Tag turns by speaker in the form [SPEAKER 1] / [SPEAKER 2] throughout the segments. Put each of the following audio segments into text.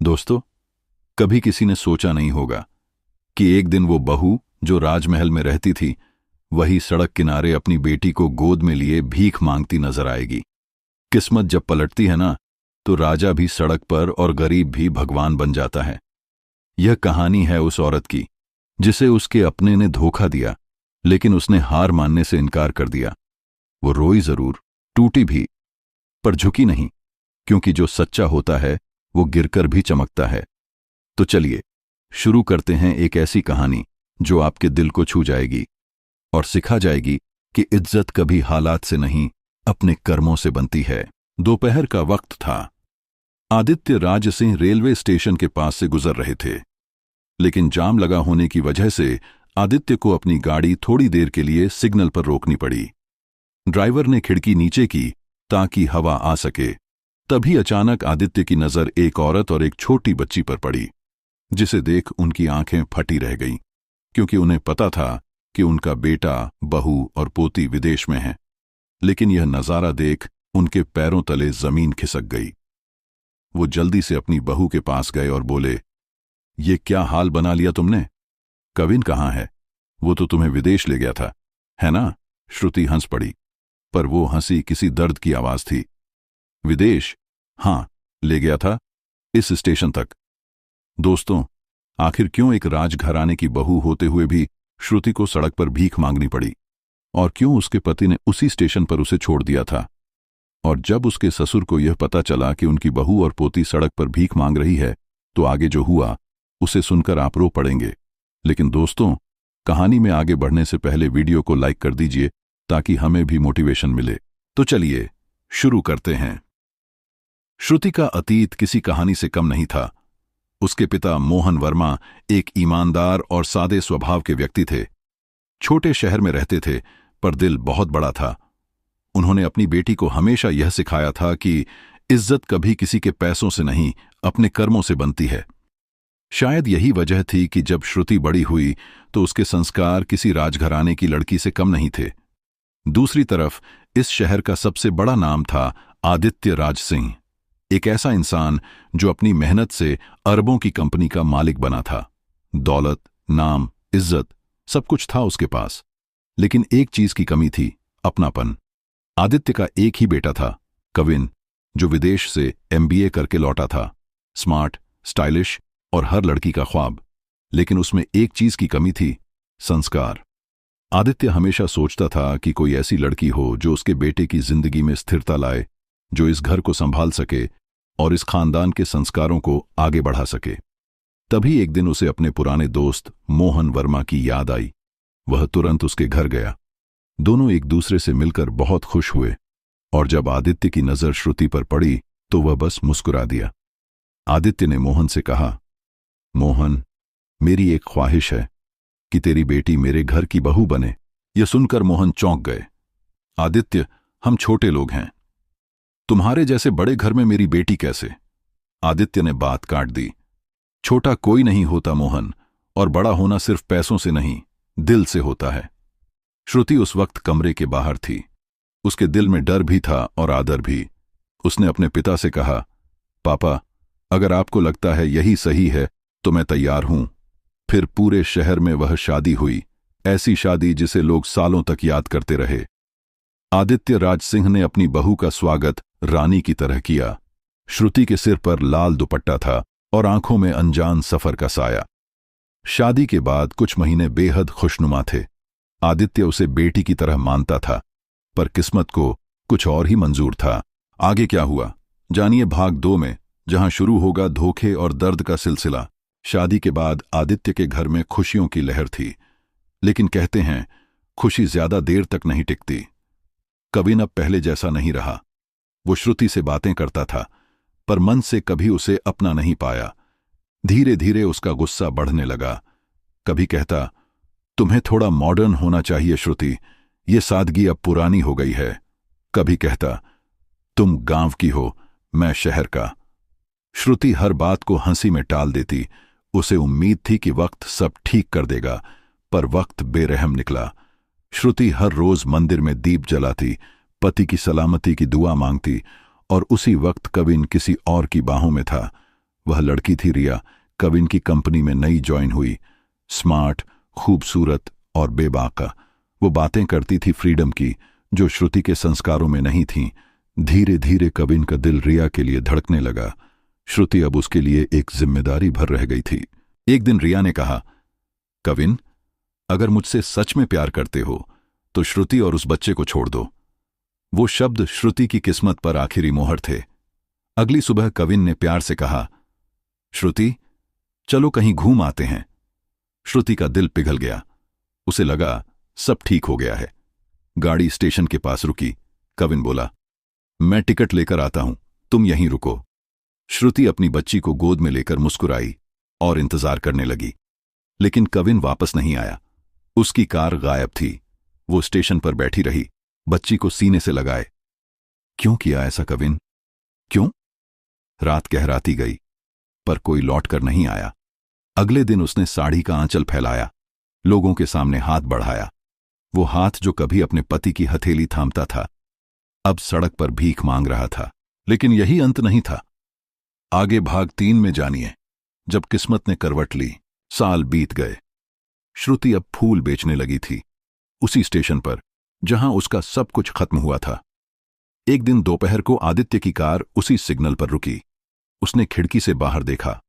[SPEAKER 1] दोस्तों, कभी किसी ने सोचा नहीं होगा कि एक दिन वो बहू जो राजमहल में रहती थी वही सड़क किनारे अपनी बेटी को गोद में लिए भीख मांगती नजर आएगी। किस्मत जब पलटती है ना, तो राजा भी सड़क पर और गरीब भी भगवान बन जाता है। यह कहानी है उस औरत की जिसे उसके अपने ने धोखा दिया, लेकिन उसने हार मानने से इनकार कर दिया। वो रोई जरूर, टूटी भी, पर झुकी नहीं, क्योंकि जो सच्चा होता है वो गिरकर भी चमकता है। तो चलिए शुरू करते हैं एक ऐसी कहानी जो आपके दिल को छू जाएगी और सिखा जाएगी कि इज्जत कभी हालात से नहीं, अपने कर्मों से बनती है। दोपहर का वक्त था। आदित्य राज सिंह रेलवे स्टेशन के पास से गुजर रहे थे, लेकिन जाम लगा होने की वजह से आदित्य को अपनी गाड़ी थोड़ी देर के लिए सिग्नल पर रोकनी पड़ी। ड्राइवर ने खिड़की नीचे की ताकि हवा आ सके। तभी अचानक आदित्य की नजर एक औरत और एक छोटी बच्ची पर पड़ी, जिसे देख उनकी आंखें फटी रह गईं, क्योंकि उन्हें पता था कि उनका बेटा, बहू और पोती विदेश में है। लेकिन यह नजारा देख उनके पैरों तले जमीन खिसक गई। वो जल्दी से अपनी बहू के पास गए और बोले, ये क्या हाल बना लिया तुमने? कविन कहाँ है? वो तो तुम्हें विदेश ले गया था, है ना? श्रुति हंस पड़ी, पर वो हंसी किसी दर्द की आवाज थी। विदेश? हाँ, ले गया था, इस स्टेशन तक। दोस्तों, आखिर क्यों एक राजघराने की बहू होते हुए भी श्रुति को सड़क पर भीख मांगनी पड़ी? और क्यों उसके पति ने उसी स्टेशन पर उसे छोड़ दिया था? और जब उसके ससुर को यह पता चला कि उनकी बहू और पोती सड़क पर भीख मांग रही है, तो आगे जो हुआ उसे सुनकर आप रो पड़ेंगे। लेकिन दोस्तों, कहानी में आगे बढ़ने से पहले वीडियो को लाइक कर दीजिए ताकि हमें भी मोटिवेशन मिले। तो चलिए शुरू करते हैं। श्रुति का अतीत किसी कहानी से कम नहीं था। उसके पिता मोहन वर्मा एक ईमानदार और सादे स्वभाव के व्यक्ति थे। छोटे शहर में रहते थे, पर दिल बहुत बड़ा था। उन्होंने अपनी बेटी को हमेशा यह सिखाया था कि इज्जत कभी किसी के पैसों से नहीं, अपने कर्मों से बनती है। शायद यही वजह थी कि जब श्रुति बड़ी हुई तो उसके संस्कार किसी राजघराने की लड़की से कम नहीं थे। दूसरी तरफ इस शहर का सबसे बड़ा नाम था आदित्य राज सिंह, एक ऐसा इंसान जो अपनी मेहनत से अरबों की कंपनी का मालिक बना था। दौलत, नाम, इज्जत सब कुछ था उसके पास, लेकिन एक चीज की कमी थी, अपनापन। आदित्य का एक ही बेटा था, कविन, जो विदेश से MBA करके लौटा था। स्मार्ट, स्टाइलिश और हर लड़की का ख्वाब। लेकिन उसमें एक चीज की कमी थी, संस्कार। आदित्य हमेशा सोचता था कि कोई ऐसी लड़की हो जो उसके बेटे की जिंदगी में स्थिरता लाए, जो इस घर को संभाल सके और इस खानदान के संस्कारों को आगे बढ़ा सके। तभी एक दिन उसे अपने पुराने दोस्त मोहन वर्मा की याद आई। वह तुरंत उसके घर गया। दोनों एक दूसरे से मिलकर बहुत खुश हुए, और जब आदित्य की नजर श्रुति पर पड़ी तो वह बस मुस्कुरा दिया। आदित्य ने मोहन से कहा, मोहन, मेरी एक ख्वाहिश है कि तेरी बेटी मेरे घर की बहू बने। यह सुनकर मोहन चौंक गए। आदित्य, हम छोटे लोग हैं, तुम्हारे जैसे बड़े घर में मेरी बेटी कैसे? आदित्य ने बात काट दी। छोटा कोई नहीं होता मोहन, और बड़ा होना सिर्फ पैसों से नहीं, दिल से होता है। श्रुति उस वक्त कमरे के बाहर थी। उसके दिल में डर भी था और आदर भी। उसने अपने पिता से कहा, पापा, अगर आपको लगता है यही सही है तो मैं तैयार हूं। फिर पूरे शहर में वह शादी हुई, ऐसी शादी जिसे लोग सालों तक याद करते रहे। आदित्य राज सिंह ने अपनी बहू का स्वागत रानी की तरह किया। श्रुति के सिर पर लाल दुपट्टा था और आंखों में अनजान सफर का साया। शादी के बाद कुछ महीने बेहद खुशनुमा थे। आदित्य उसे बेटी की तरह मानता था, पर किस्मत को कुछ और ही मंजूर था। आगे क्या हुआ, जानिए भाग 2 में, जहां शुरू होगा धोखे और दर्द का सिलसिला। शादी के बाद आदित्य के घर में खुशियों की लहर थी, लेकिन कहते हैं खुशी ज्यादा देर तक नहीं टिकती। कविन अब पहले जैसा नहीं रहा। वो श्रुति से बातें करता था, पर मन से कभी उसे अपना नहीं पाया। धीरे धीरे उसका गुस्सा बढ़ने लगा। कभी कहता, तुम्हें थोड़ा मॉडर्न होना चाहिए श्रुति, ये सादगी अब पुरानी हो गई है। कभी कहता, तुम गांव की हो, मैं शहर का। श्रुति हर बात को हंसी में टाल देती। उसे उम्मीद थी कि वक्त सब ठीक कर देगा, पर वक्त बेरहम निकला। श्रुति हर रोज मंदिर में दीप जलाती, पति की सलामती की दुआ मांगती, और उसी वक्त कविन किसी और की बाहों में था। वह लड़की थी रिया, कविन की कंपनी में नई ज्वाइन हुई। स्मार्ट, खूबसूरत और बेबाका। वो बातें करती थी फ्रीडम की, जो श्रुति के संस्कारों में नहीं थीं। धीरे धीरे कविन का दिल रिया के लिए धड़कने लगा। श्रुति अब उसके लिए एक जिम्मेदारी भर रह गई थी। एक दिन रिया ने कहा, कविन, अगर मुझसे सच में प्यार करते हो तो श्रुति और उस बच्चे को छोड़ दो। वो शब्द श्रुति की किस्मत पर आखिरी मोहर थे। अगली सुबह कविन ने प्यार से कहा, श्रुति, चलो कहीं घूम आते हैं। श्रुति का दिल पिघल गया। उसे लगा सब ठीक हो गया है। गाड़ी स्टेशन के पास रुकी। कविन बोला, मैं टिकट लेकर आता हूं, तुम यहीं रुको। श्रुति अपनी बच्ची को गोद में लेकर मुस्कुराई और इंतजार करने लगी। लेकिन कविन वापस नहीं आया। उसकी कार गायब थी। वो स्टेशन पर बैठी रही, बच्ची को सीने से लगाए। क्यों किया ऐसा कविन, क्यों? रात गहराती गई, पर कोई लौटकर नहीं आया। अगले दिन उसने साड़ी का आंचल फैलाया, लोगों के सामने हाथ बढ़ाया। वो हाथ जो कभी अपने पति की हथेली थामता था, अब सड़क पर भीख मांग रहा था। लेकिन यही अंत नहीं था। आगे भाग 3 में जानिए। जब किस्मत ने करवट ली, साल बीत गए। श्रुति अब फूल बेचने लगी थी, उसी स्टेशन पर जहां उसका सब कुछ खत्म हुआ था। एक दिन दोपहर को आदित्य की कार उसी सिग्नल पर रुकी। उसने खिड़की से बाहर देखा।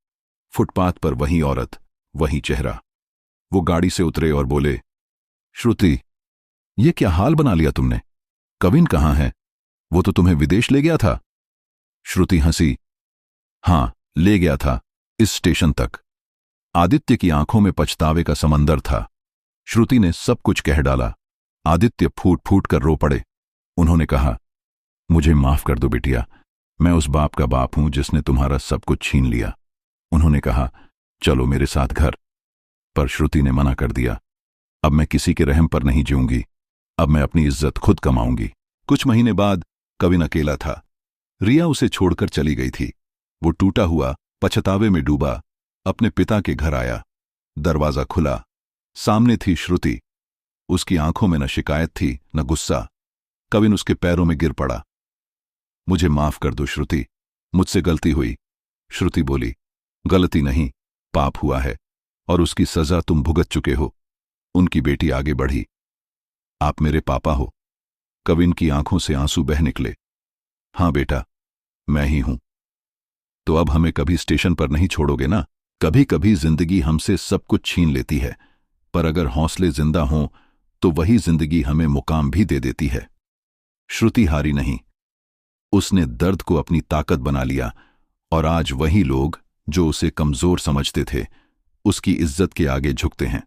[SPEAKER 1] फुटपाथ पर वही औरत, वही चेहरा। वो गाड़ी से उतरे और बोले, श्रुति, ये क्या हाल बना लिया तुमने? कविन कहाँ है? वो तो तुम्हें विदेश ले गया था। श्रुति हंसी, हां, ले गया था, इस स्टेशन तक। आदित्य की आंखों में पछतावे का समंदर था। श्रुति ने सब कुछ कह डाला। आदित्य फूट फूट कर रो पड़े। उन्होंने कहा, मुझे माफ कर दो बिटिया, मैं उस बाप का बाप हूं जिसने तुम्हारा सब कुछ छीन लिया। उन्होंने कहा, चलो मेरे साथ घर। पर श्रुति ने मना कर दिया। अब मैं किसी के रहम पर नहीं जीऊंगी, अब मैं अपनी इज्जत खुद कमाऊंगी। कुछ महीने बाद कविन अकेला था। रिया उसे छोड़कर चली गई थी। वो टूटा हुआ, पछतावे में डूबा, अपने पिता के घर आया। दरवाजा खुला, सामने थी श्रुति। उसकी आंखों में न शिकायत थी, न गुस्सा। कविन उसके पैरों में गिर पड़ा। मुझे माफ कर दो श्रुति, मुझसे गलती हुई। श्रुति बोली, गलती नहीं, पाप हुआ है और उसकी सजा तुम भुगत चुके हो। उनकी बेटी आगे बढ़ी, आप मेरे पापा हो। कविन की आंखों से आंसू बह निकले। हां बेटा, मैं ही हूं। तो अब हमें कभी स्टेशन पर नहीं छोड़ोगे ना? कभी कभी जिंदगी हमसे सब कुछ छीन लेती है, पर अगर हौसले जिंदा हों तो वही जिंदगी हमें मुकाम भी दे देती है। श्रुति हारी नहीं, उसने दर्द को अपनी ताकत बना लिया और आज वही लोग जो उसे कमजोर समझते थे, उसकी इज्जत के आगे झुकते हैं।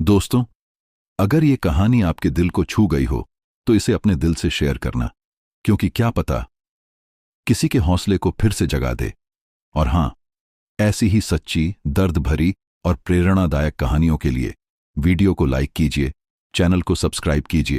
[SPEAKER 1] दोस्तों, अगर ये कहानी आपके दिल को छू गई हो तो इसे अपने दिल से शेयर करना, क्योंकि क्या पता किसी के हौसले को फिर से जगा दे। और हां, ऐसी ही सच्ची, दर्द भरी और प्रेरणादायक कहानियों के लिए वीडियो को लाइक कीजिए, चैनल को सब्सक्राइब कीजिए।